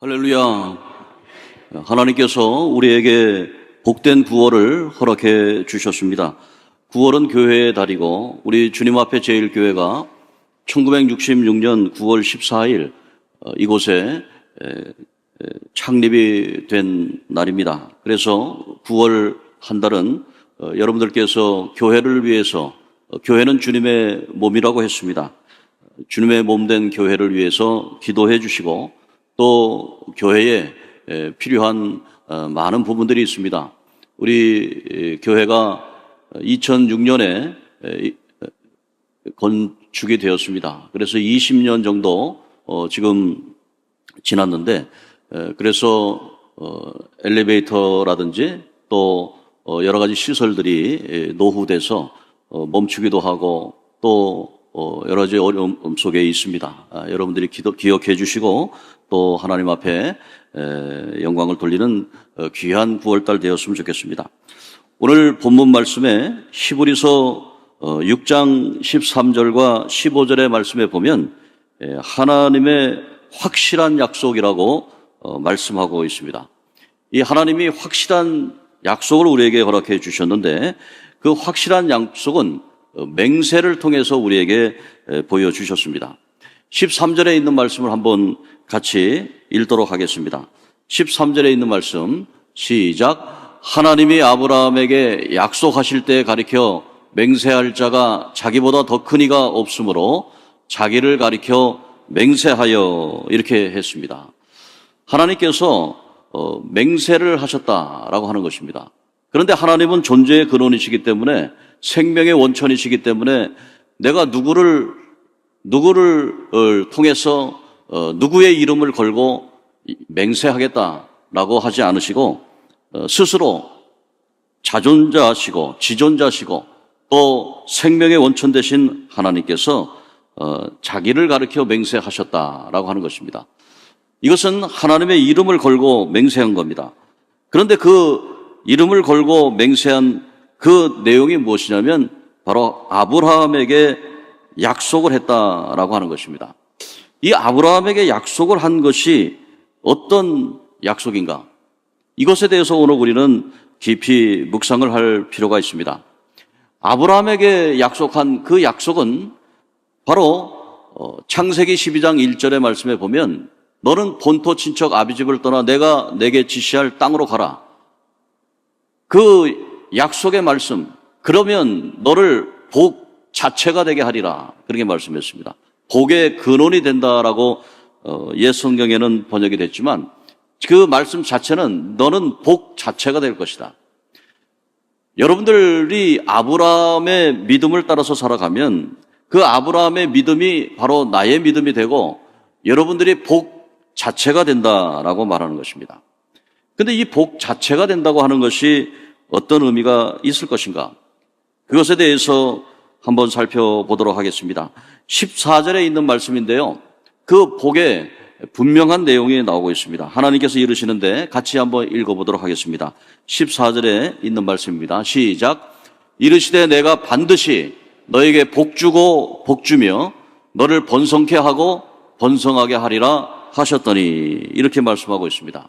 할렐루야. 하나님께서 우리에게 복된 9월을 허락해 주셨습니다. 9월은 교회의 달이고 우리 주님 앞에 제일교회가 1966년 9월 14일 이곳에 창립이 된 날입니다. 그래서 9월 한 달은 여러분들께서 교회를 위해서, 교회는 주님의 몸이라고 했습니다. 주님의 몸된 교회를 위해서 기도해 주시고 또 교회에 필요한 많은 부분들이 있습니다. 우리 교회가 2006년에 건축이 되었습니다. 그래서 20년 정도 지금 지났는데, 그래서 엘리베이터라든지 또 여러 가지 시설들이 노후돼서 멈추기도 하고 또 여러 가지 어려움 속에 있습니다. 여러분들이 기억해 주시고 또 하나님 앞에 영광을 돌리는 귀한 9월달 되었으면 좋겠습니다. 오늘 본문 말씀에 히브리서 6장 13절과 15절의 말씀에 보면 하나님의 확실한 약속이라고 말씀하고 있습니다. 이 하나님이 확실한 약속을 우리에게 허락해 주셨는데 그 확실한 약속은 맹세를 통해서 우리에게 보여주셨습니다. 13절에 있는 말씀을 한번 같이 읽도록 하겠습니다. 13절에 있는 말씀 시작. 하나님이 아브라함에게 약속하실 때 가리켜 맹세할 자가 자기보다 더 큰 이가 없으므로 자기를 가리켜 맹세하여, 이렇게 했습니다. 하나님께서 맹세를 하셨다라고 하는 것입니다. 그런데 하나님은 존재의 근원이시기 때문에, 생명의 원천이시기 때문에 내가 누구를 통해서 누구의 이름을 걸고 맹세하겠다라고 하지 않으시고 스스로 자존자시고 지존자시고 또 생명의 원천 되신 하나님께서 자기를 가리켜 맹세하셨다라고 하는 것입니다. 이것은 하나님의 이름을 걸고 맹세한 겁니다. 그런데 그 이름을 걸고 맹세한 그 내용이 무엇이냐면 바로 아브라함에게 약속을 했다라고 하는 것입니다. 이 아브라함에게 약속을 한 것이 어떤 약속인가? 이것에 대해서 오늘 우리는 깊이 묵상을 할 필요가 있습니다. 아브라함에게 약속한 그 약속은 바로 창세기 12장 1절의 말씀에 보면 너는 본토 친척 아비집을 떠나 내가 내게 지시할 땅으로 가라. 그 약속의 말씀, 그러면 너를 복 자체가 되게 하리라, 그렇게 말씀했습니다. 복의 근원이 된다라고 옛 성경에는 번역이 됐지만 그 말씀 자체는 너는 복 자체가 될 것이다. 여러분들이 아브라함의 믿음을 따라서 살아가면 그 아브라함의 믿음이 바로 나의 믿음이 되고 여러분들이 복 자체가 된다라고 말하는 것입니다. 그런데 이 복 자체가 된다고 하는 것이 어떤 의미가 있을 것인가? 그것에 대해서 한번 살펴보도록 하겠습니다. 14절에 있는 말씀인데요. 그 복에 분명한 내용이 나오고 있습니다. 하나님께서 이르시는데 같이 한번 읽어보도록 하겠습니다. 14절에 있는 말씀입니다. 시작. 이르시되 내가 반드시 너에게 복 주고 복 주며 너를 번성케 하고 번성하게 하리라 하셨더니, 이렇게 말씀하고 있습니다.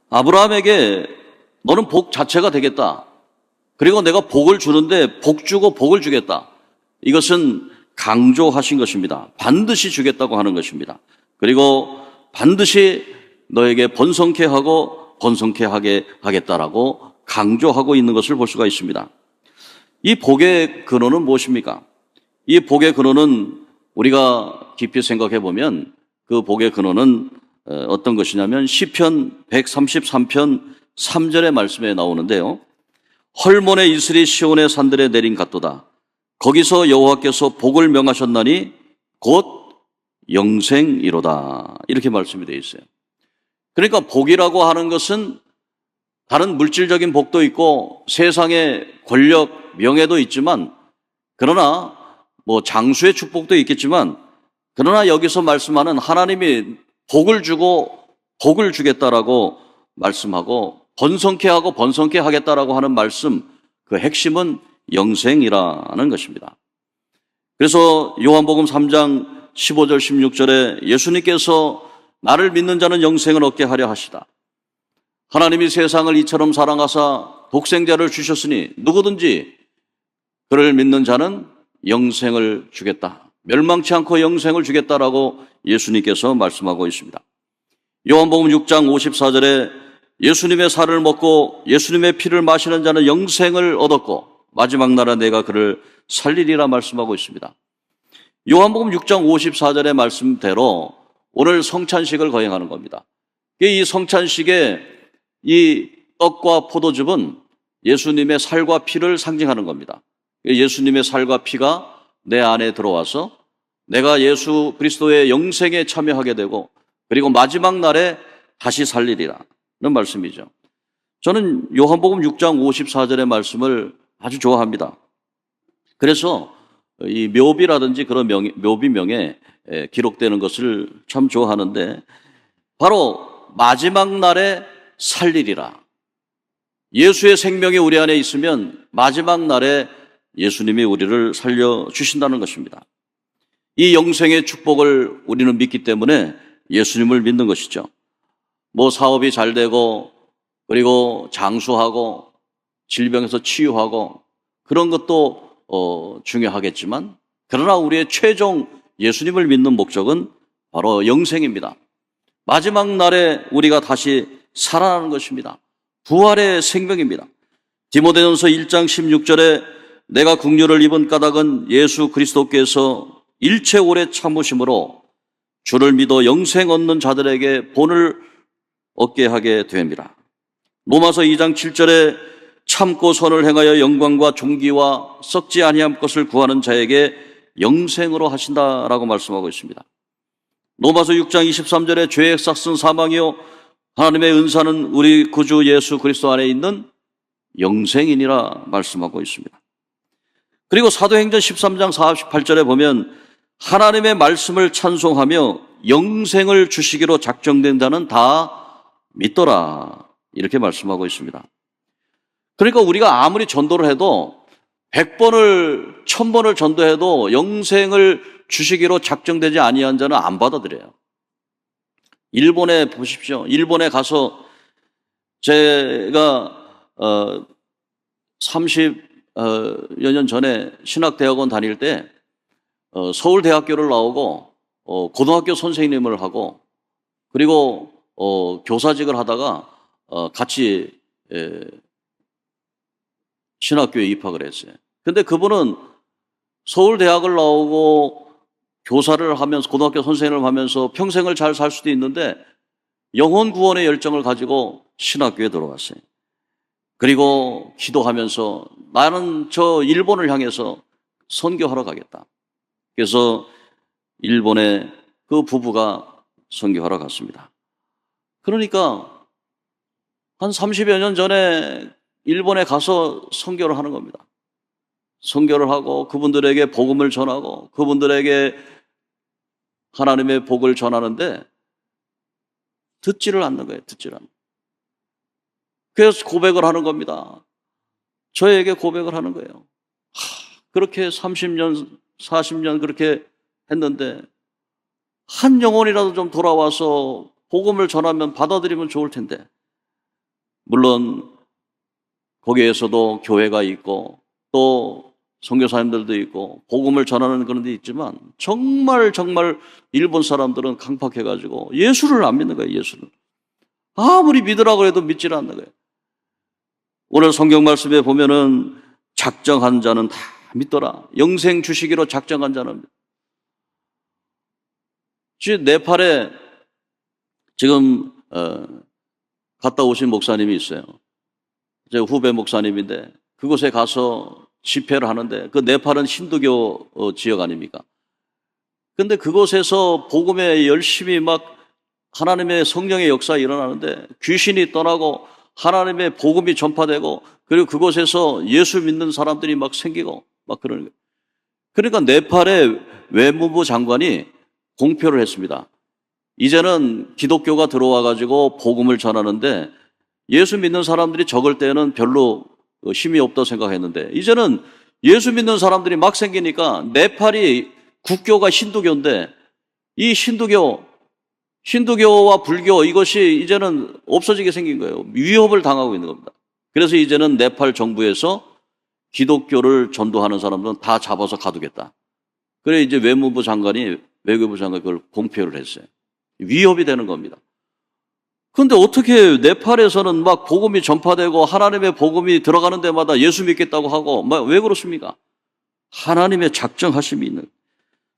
아브라함에게 너는 복 자체가 되겠다. 그리고 내가 복을 주는데 복 주고 복을 주겠다. 이것은 강조하신 것입니다. 반드시 주겠다고 하는 것입니다. 그리고 반드시 너에게 번성케 하고 번성케 하게 하겠다라고 강조하고 있는 것을 볼 수가 있습니다. 이 복의 근원은 무엇입니까? 이 복의 근원은 우리가 깊이 생각해 보면 그 복의 근원은 어떤 것이냐면 시편 133편 3절의 말씀에 나오는데요. 헐몬의 이슬이 시온의 산들에 내린 같도다. 거기서 여호와께서 복을 명하셨나니 곧 영생이로다. 이렇게 말씀이 되어 있어요. 그러니까 복이라고 하는 것은 다른 물질적인 복도 있고 세상의 권력, 명예도 있지만, 그러나 장수의 축복도 있겠지만, 그러나 여기서 말씀하는 하나님이 복을 주고 복을 주겠다라고 말씀하고 번성케 하고 번성케 하겠다라고 하는 말씀, 그 핵심은 영생이라는 것입니다. 그래서 요한복음 3장 15절 16절에 예수님께서 나를 믿는 자는 영생을 얻게 하려 하시다. 하나님이 세상을 이처럼 사랑하사 독생자를 주셨으니 누구든지 그를 믿는 자는 영생을 주겠다. 멸망치 않고 영생을 주겠다라고 예수님께서 말씀하고 있습니다. 요한복음 6장 54절에 예수님의 살을 먹고 예수님의 피를 마시는 자는 영생을 얻었고 마지막 날에 내가 그를 살리리라 말씀하고 있습니다. 요한복음 6장 54절의 말씀대로 오늘 성찬식을 거행하는 겁니다. 이 성찬식에 이 떡과 포도즙은 예수님의 살과 피를 상징하는 겁니다. 예수님의 살과 피가 내 안에 들어와서 내가 예수 그리스도의 영생에 참여하게 되고 그리고 마지막 날에 다시 살리리라는 말씀이죠. 저는 요한복음 6장 54절의 말씀을 아주 좋아합니다. 그래서 이 묘비라든지 그런 묘비명에 기록되는 것을 참 좋아하는데 바로 마지막 날에 살리리라. 예수의 생명이 우리 안에 있으면 마지막 날에 예수님이 우리를 살려주신다는 것입니다. 이 영생의 축복을 우리는 믿기 때문에 예수님을 믿는 것이죠. 뭐 사업이 잘 되고 그리고 장수하고 질병에서 치유하고 그런 것도 중요하겠지만 그러나 우리의 최종 예수님을 믿는 목적은 바로 영생입니다. 마지막 날에 우리가 다시 살아나는 것입니다. 부활의 생명입니다. 디모데전서 1장 16절에 내가 긍휼을 입은 까닭은 예수 그리스도께서 일체 오래 참으심으로 주를 믿어 영생 얻는 자들에게 본을 얻게 하게 됩니다. 로마서 2장 7절에 참고 선을 행하여 영광과 존귀와 썩지 아니함 것을 구하는 자에게 영생으로 하신다라고 말씀하고 있습니다. 로마서 6장 23절에 죄의 삭은 사망이요 하나님의 은사는 우리 구주 예수 그리스도 안에 있는 영생이니라 말씀하고 있습니다. 그리고 사도행전 13장 48절에 보면 하나님의 말씀을 찬송하며 영생을 주시기로 작정된 자는 다 믿더라 이렇게 말씀하고 있습니다. 그러니까 우리가 아무리 전도를 해도 100번을 1000번을 전도해도 영생을 주시기로 작정되지 아니한 자는 안 받아들여요. 일본에 보십시오. 일본에 가서 제가 30여 년 전에 신학대학원 다닐 때 서울대학교를 나오고 고등학교 선생님을 하고 그리고 교사직을 하다가 같이 신학교에 입학을 했어요. 근데 그분은 서울대학을 나오고 교사를 하면서 고등학교 선생님을 하면서 평생을 잘 살 수도 있는데 영혼 구원의 열정을 가지고 신학교에 들어왔어요. 그리고 기도하면서 나는 저 일본을 향해서 선교하러 가겠다. 그래서 일본에 그 부부가 선교하러 갔습니다. 그러니까 한 30여 년 전에 일본에 가서 선교를 하는 겁니다. 선교를 하고 그분들에게 복음을 전하고 그분들에게 하나님의 복을 전하는데 듣지를 않는 거예요. 듣지를 않는. 그래서 고백을 하는 겁니다. 저에게 고백을 하는 거예요. 그렇게 30년, 40년 그렇게 했는데 한 영혼이라도 좀 돌아와서 복음을 전하면 받아들이면 좋을 텐데 물론 거기에서도 교회가 있고 또 선교사님들도 있고 복음을 전하는 그런 데 있지만 정말 일본 사람들은 강팍해가지고 예수를 안 믿는 거예요. 예수를 아무리 믿으라고 해도 믿지를 않는 거예요. 오늘 성경 말씀에 보면은 작정한 자는 다 믿더라. 영생 주시기로 작정한 자는. 네팔에 지금 갔다 오신 목사님이 있어요. 제 후배 목사님인데 그곳에 가서 집회를 하는데 그 네팔은 힌두교 지역 아닙니까? 근데 그곳에서 복음에 열심히 막 하나님의 성령의 역사가 일어나는데 귀신이 떠나고 하나님의 복음이 전파되고 그리고 그곳에서 예수 믿는 사람들이 막 생기고 막 그러는 거예요. 그러니까 네팔의 외무부 장관이 공표를 했습니다. 이제는 기독교가 들어와 가지고 복음을 전하는데 예수 믿는 사람들이 적을 때는 별로 힘이 없다고 생각했는데 이제는 예수 믿는 사람들이 막 생기니까 네팔이 국교가 힌두교인데 이 힌두교와 불교 이것이 이제는 없어지게 생긴 거예요. 위협을 당하고 있는 겁니다. 그래서 이제는 네팔 정부에서 기독교를 전도하는 사람들은 다 잡아서 가두겠다. 그래 이제 외무부 장관이 그걸 공표를 했어요. 위협이 되는 겁니다. 그런데 어떻게 네팔에서는 막 복음이 전파되고 하나님의 복음이 들어가는 데마다 예수 믿겠다고 하고 왜 그렇습니까? 하나님의 작정하심이 있는.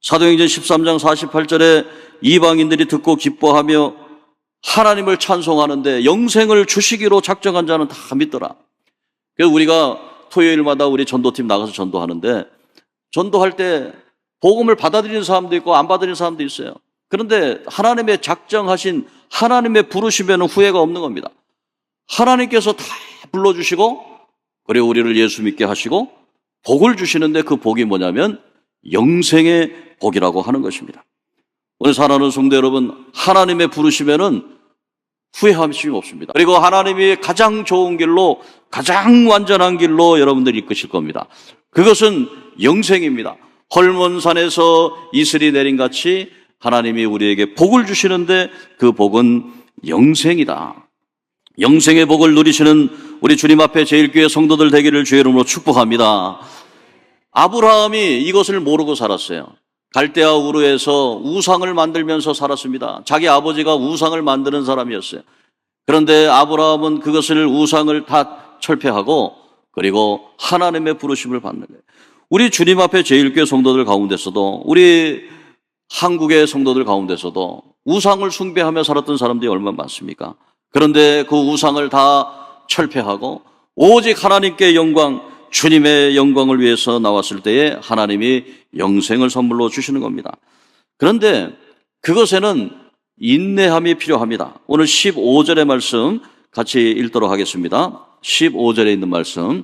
사도행전 13장 48절에 이방인들이 듣고 기뻐하며 하나님을 찬송하는데 영생을 주시기로 작정한 자는 다 믿더라. 그래서 우리가 토요일마다 우리 전도팀 나가서 전도하는데 전도할 때 복음을 받아들이는 사람도 있고 안 받아들이는 사람도 있어요. 그런데 하나님의 작정하신 하나님의 부르심에는 후회가 없는 겁니다. 하나님께서 다 불러주시고 그리고 우리를 예수 믿게 하시고 복을 주시는데 그 복이 뭐냐면 영생의 복이라고 하는 것입니다. 오늘 사랑하는 성도 여러분, 하나님의 부르심에는 후회함이 없습니다. 그리고 하나님이 가장 좋은 길로 가장 완전한 길로 여러분들을 이끄실 겁니다. 그것은 영생입니다. 헐몬산에서 이슬이 내린 같이 하나님이 우리에게 복을 주시는데 그 복은 영생이다. 영생의 복을 누리시는 우리 주님 앞에 제일교회 성도들 되기를 주의 이름으로 축복합니다. 아브라함이 이것을 모르고 살았어요. 갈대아 우르에서 우상을 만들면서 살았습니다. 자기 아버지가 우상을 만드는 사람이었어요. 그런데 아브라함은 그것을 우상을 다 철폐하고 그리고 하나님의 부르심을 받는 거예요. 우리 주님 앞에 제일교회 성도들 가운데서도 우리 한국의 성도들 가운데서도 우상을 숭배하며 살았던 사람들이 얼마나 많습니까? 그런데 그 우상을 다 철폐하고 오직 하나님께 영광, 주님의 영광을 위해서 나왔을 때에 하나님이 영생을 선물로 주시는 겁니다. 그런데 그것에는 인내함이 필요합니다. 오늘 15절의 말씀 같이 읽도록 하겠습니다. 15절에 있는 말씀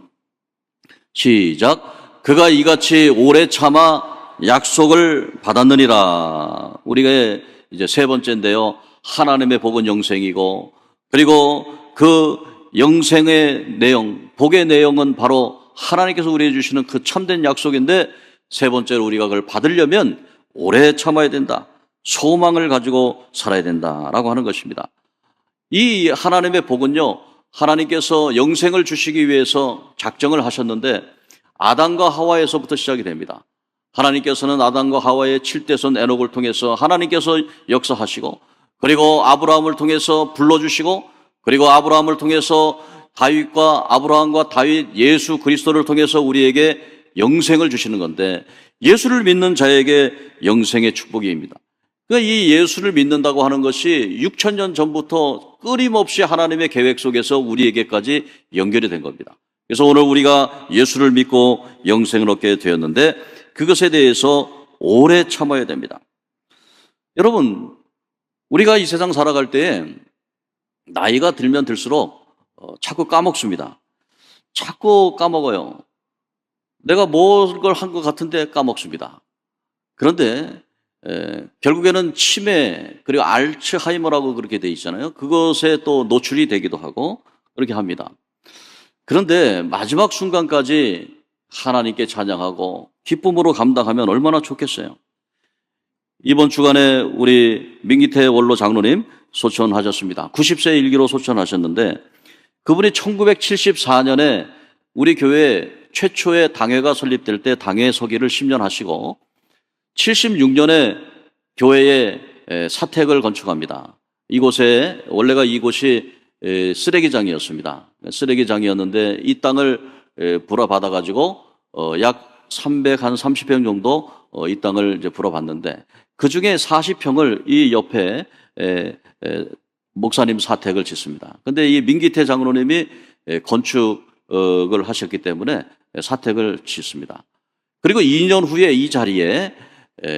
시작. 그가 이같이 오래 참아 약속을 받았느니라. 우리가 이제 세 번째인데요. 하나님의 복은 영생이고 그리고 그 영생의 내용, 복의 내용은 바로 하나님께서 우리에게 주시는 그 참된 약속인데 세 번째로 우리가 그걸 받으려면 오래 참아야 된다. 소망을 가지고 살아야 된다라고 하는 것입니다. 이 하나님의 복은요, 하나님께서 영생을 주시기 위해서 작정을 하셨는데 아담과 하와에서부터 시작이 됩니다. 하나님께서는 아담과 하와의 7대손 에녹을 통해서 하나님께서 역사하시고 그리고 아브라함을 통해서 불러주시고 그리고 아브라함을 통해서 다윗과 아브라함과 다윗 예수 그리스도를 통해서 우리에게 영생을 주시는 건데 예수를 믿는 자에게 영생의 축복입니다. 그러니까 이 예수를 믿는다고 하는 것이 6,000년 전부터 끊임없이 하나님의 계획 속에서 우리에게까지 연결이 된 겁니다. 그래서 오늘 우리가 예수를 믿고 영생을 얻게 되었는데 그것에 대해서 오래 참아야 됩니다. 여러분, 우리가 이 세상 살아갈 때 나이가 들면 들수록 자꾸 까먹습니다. 자꾸 까먹어요. 내가 뭘 한 것 같은데 까먹습니다. 그런데 결국에는 치매 그리고 알츠하이머라고 그렇게 돼 있잖아요. 그것에 또 노출이 되기도 하고 그렇게 합니다. 그런데 마지막 순간까지 하나님께 찬양하고 기쁨으로 감당하면 얼마나 좋겠어요. 이번 주간에 우리 민기태 원로 장로님 소천하셨습니다. 90세 일기로 소천하셨는데 그분이 1974년에 우리 교회 최초의 당회가 설립될 때 당회 서기를 10년 하시고 76년에 교회에 사택을 건축합니다. 이곳에 원래가 이곳이 쓰레기장이었습니다. 쓰레기장이었는데 이 땅을 불어받아 가지고 약 330평 정도 이 땅을 이제 불어받는데 그 중에 40평을 이 옆에 목사님 사택을 짓습니다. 근데 이 민기태 장로님이 건축을 하셨기 때문에 사택을 짓습니다. 그리고 2년 후에 이 자리에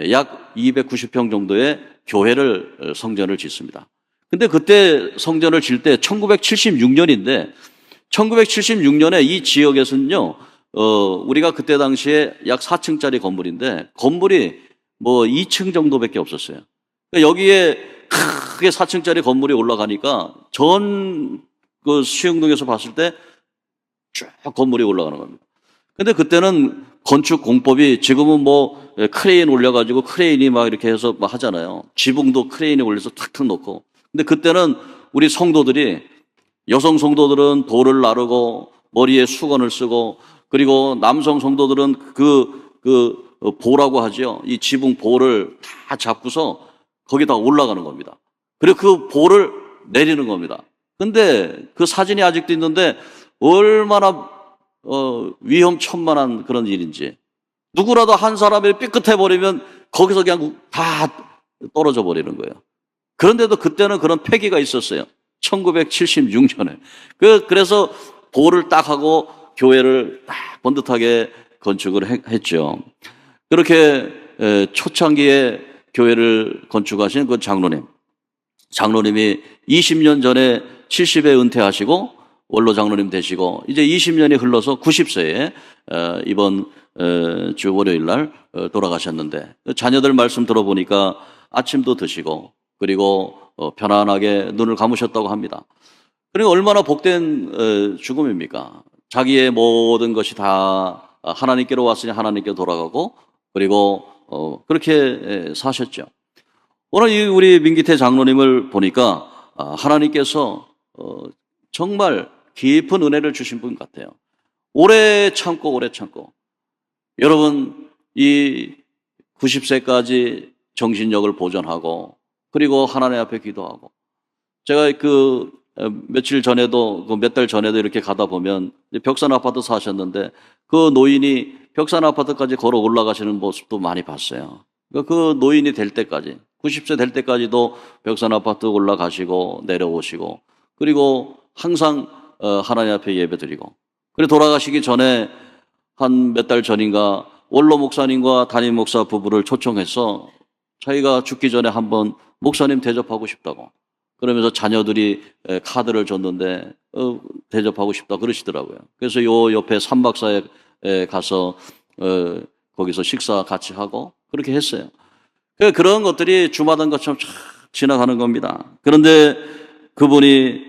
약 290평 정도의 교회를 성전을 짓습니다. 근데 그때 성전을 질 때 1976년인데 1976년에 이 지역에서는요, 우리가 그때 당시에 약 4층짜리 건물인데 건물이 뭐 2층 정도밖에 없었어요. 그러니까 여기에 크게 4층짜리 건물이 올라가니까 전 그 수영동에서 봤을 때 쭉 건물이 올라가는 겁니다. 근데 그때는 건축 공법이 지금은 뭐 크레인 올려가지고 크레인이 막 이렇게 해서 막 하잖아요. 지붕도 크레인에 올려서 탁탁 놓고. 근데 그때는 우리 성도들이, 여성 성도들은 돌을 나르고 머리에 수건을 쓰고, 그리고 남성 성도들은 보라고 하죠. 이 지붕 보를 다 잡고서 거기다 올라가는 겁니다. 그리고 그 보를 내리는 겁니다. 근데 그 사진이 아직도 있는데 얼마나 위험천만한 그런 일인지. 누구라도 한 사람이 삐끗해 버리면 거기서 그냥 다 떨어져 버리는 거예요. 그런데도 그때는 그런 패기가 있었어요. 1976년에. 그래서 보를 딱 하고 교회를 딱 번듯하게 건축을 했죠. 그렇게 초창기에 교회를 건축하신 그 장로님이 20년 전에 70에 은퇴하시고 원로 장로님 되시고, 이제 20년이 흘러서 90세에 이번 주 월요일 날 돌아가셨는데, 자녀들 말씀 들어보니까 아침도 드시고 그리고 편안하게 눈을 감으셨다고 합니다. 그리고 얼마나 복된 죽음입니까? 자기의 모든 것이 다 하나님께로 왔으니 하나님께 돌아가고, 그리고 그렇게 사셨죠. 오늘 우리 민기태 장로님을 보니까 하나님께서 정말 깊은 은혜를 주신 분 같아요. 오래 참고 여러분, 이 90세까지 정신력을 보존하고 그리고 하나님 앞에 기도하고, 제가 며칠 전에도, 몇 달 전에도 이렇게 가다 보면 벽산 아파트 사셨는데 그 노인이 벽산 아파트까지 걸어 올라가시는 모습도 많이 봤어요. 그 노인이 될 때까지, 90세 될 때까지도 벽산 아파트 올라가시고 내려오시고, 그리고 항상 하나님 앞에 예배드리고, 그리고 돌아가시기 전에 한 몇 달 전인가 원로 목사님과 담임 목사 부부를 초청해서 자기가 죽기 전에 한번 목사님 대접하고 싶다고, 그러면서 자녀들이 카드를 줬는데 대접하고 싶다 그러시더라고요. 그래서 요 옆에 삼박사에 가서 거기서 식사 같이 하고 그렇게 했어요. 그런 것들이 주마등 것처럼 쫙 지나가는 겁니다. 그런데 그분이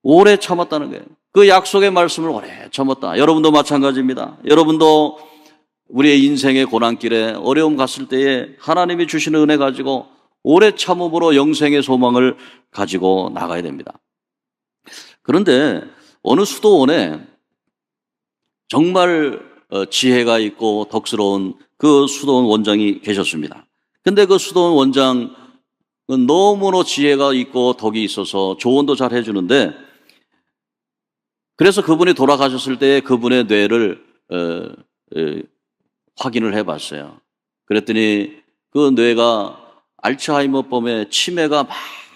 오래 참았다는 거예요. 그 약속의 말씀을 오래 참았다. 여러분도 마찬가지입니다. 여러분도 우리의 인생의 고난길에 어려움 갔을 때에 하나님이 주시는 은혜 가지고 오래 참음으로 영생의 소망을 가지고 나가야 됩니다. 그런데 어느 수도원에 정말 지혜가 있고 덕스러운 그 수도원 원장이 계셨습니다. 근데 그 수도원 원장은 너무나 지혜가 있고 덕이 있어서 조언도 잘 해주는데, 그래서 그분이 돌아가셨을 때 그분의 뇌를 확인을 해봤어요. 그랬더니 그 뇌가 알츠하이머병의 치매가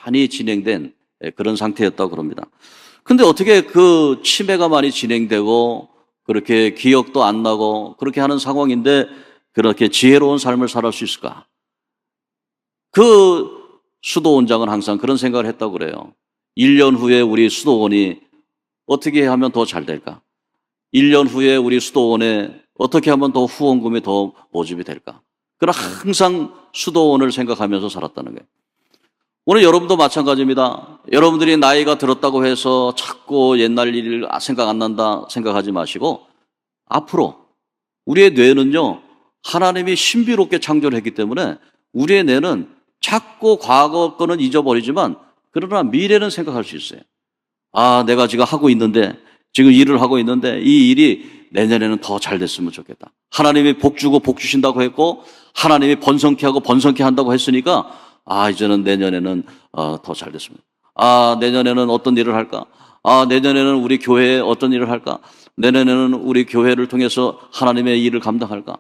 많이 진행된 그런 상태였다고 그럽니다. 근데 어떻게 그 치매가 많이 진행되고 그렇게 기억도 안 나고 그렇게 하는 상황인데 그렇게 지혜로운 삶을 살 수 있을까? 그 수도원장은 항상 그런 생각을 했다고 그래요. 1년 후에 우리 수도원이 어떻게 하면 더 잘 될까? 1년 후에 우리 수도원에 어떻게 하면 더 후원금이 더 모집이 될까? 그러나 항상 수도원을 생각하면서 살았다는 거예요. 오늘 여러분도 마찬가지입니다. 여러분들이 나이가 들었다고 해서 자꾸 옛날 일 생각 안 난다 생각하지 마시고, 앞으로 우리의 뇌는요, 하나님이 신비롭게 창조를 했기 때문에 우리의 뇌는 자꾸 과거 거는 잊어버리지만 그러나 미래는 생각할 수 있어요. 아, 내가 지금 하고 있는데, 지금 일을 하고 있는데 이 일이 내년에는 더 잘 됐으면 좋겠다. 하나님이 복 주고 복 주신다고 했고 하나님이 번성케 하고 번성케 한다고 했으니까 이제는 내년에는 더 잘 됐습니다. 내년에는 어떤 일을 할까? 내년에는 우리 교회에 어떤 일을 할까? 내년에는 우리 교회를 통해서 하나님의 일을 감당할까?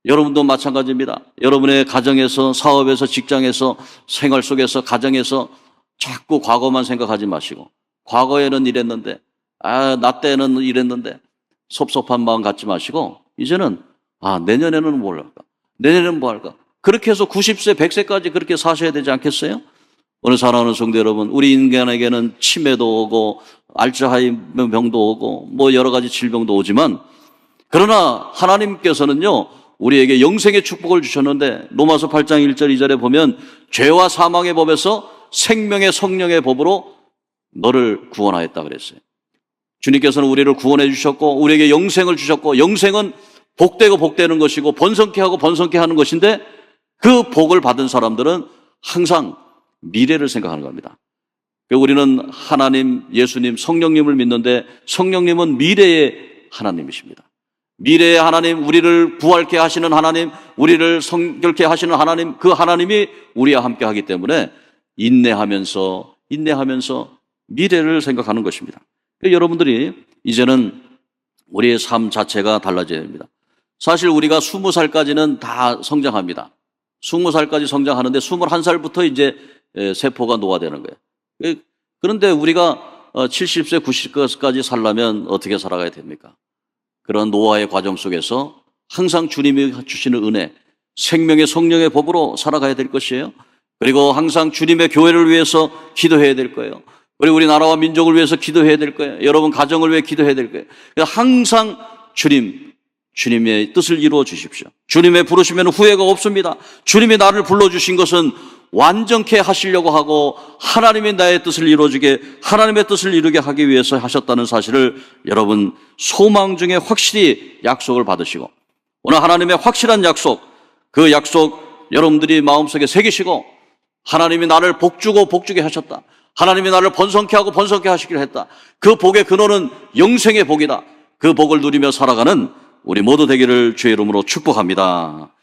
여러분도 마찬가지입니다. 여러분의 가정에서, 사업에서, 직장에서, 생활 속에서, 가정에서 자꾸 과거만 생각하지 마시고, 과거에는 이랬는데, 나 때는 이랬는데 섭섭한 마음 갖지 마시고, 이제는 내년에는 뭘 할까? 내년에는 뭐 할까? 그렇게 해서 90세, 100세까지 그렇게 사셔야 되지 않겠어요? 오늘 사랑하는 성도 여러분, 우리 인간에게는 치매도 오고 알츠하이머병도 오고 뭐 여러 가지 질병도 오지만, 그러나 하나님께서는요 우리에게 영생의 축복을 주셨는데, 로마서 8장 1절 2절에 보면 죄와 사망의 법에서 생명의 성령의 법으로 너를 구원하였다 그랬어요. 주님께서는 우리를 구원해 주셨고 우리에게 영생을 주셨고 영생은 복되고 복되는 것이고 번성케 하고 번성케 하는 것인데 그 복을 받은 사람들은 항상 미래를 생각하는 겁니다. 우리는 하나님, 예수님, 성령님을 믿는데 성령님은 미래의 하나님이십니다. 미래의 하나님, 우리를 부활케 하시는 하나님, 우리를 성결케 하시는 하나님, 그 하나님이 우리와 함께 하기 때문에 인내하면서 미래를 생각하는 것입니다. 여러분들이 이제는 우리의 삶 자체가 달라져야 됩니다. 사실 우리가 20살까지는 다 성장합니다. 20살까지 성장하는데 21살부터 이제 세포가 노화되는 거예요. 그런데 우리가 70세, 90세까지 살려면 어떻게 살아가야 됩니까? 그런 노화의 과정 속에서 항상 주님이 주시는 은혜, 생명의 성령의 법으로 살아가야 될 것이에요. 그리고 항상 주님의 교회를 위해서 기도해야 될 거예요. 그리고 우리 나라와 민족을 위해서 기도해야 될 거예요. 여러분 가정을 위해 기도해야 될 거예요. 항상 주님의 뜻을 이루어 주십시오. 주님의 부르시면 후회가 없습니다. 주님이 나를 불러주신 것은 완전케 하시려고 하고 하나님이 나의 뜻을 이루어주게, 하나님의 뜻을 이루게 하기 위해서 하셨다는 사실을 여러분 소망 중에 확실히 약속을 받으시고, 오늘 하나님의 확실한 약속, 그 약속 여러분들이 마음속에 새기시고, 하나님이 나를 복주고 복주게 하셨다, 하나님이 나를 번성케 하고 번성케 하시기로 했다, 그 복의 근원은 영생의 복이다, 그 복을 누리며 살아가는 우리 모두 되기를 주의 이름으로 축복합니다.